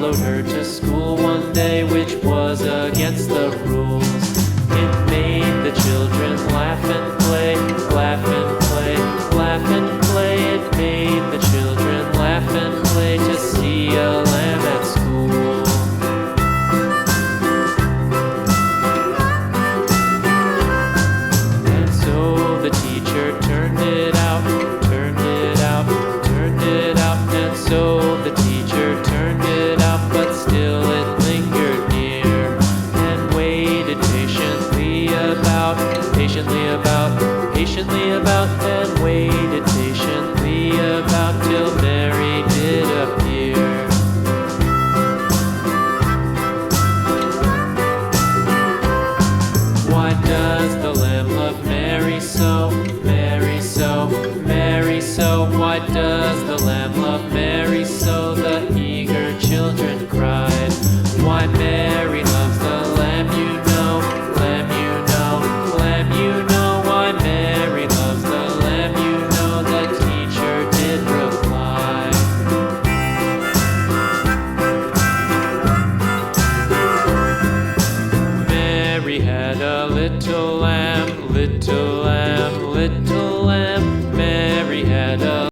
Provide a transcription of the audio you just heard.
followed her to school one day, which was against the rules. It made the children laugh and play, laugh and play, laugh and play. It made the children laugh and play to see a lamb at school. And so the teacher turned it out, turned it out, turned it out. And so the teacher turned it out, but still it lingered near and waited patiently about, and waited patiently about till Mary did appear. Why does the lamb love Mary so, Mary so, Mary so? Why does the lamb love Mary so? The eager children cried. Why Mary loves the lamb, you know, lamb, you know, lamb, you know. Why Mary loves the lamb, you know, the teacher did reply. Mary had a little lamb, little lamb, little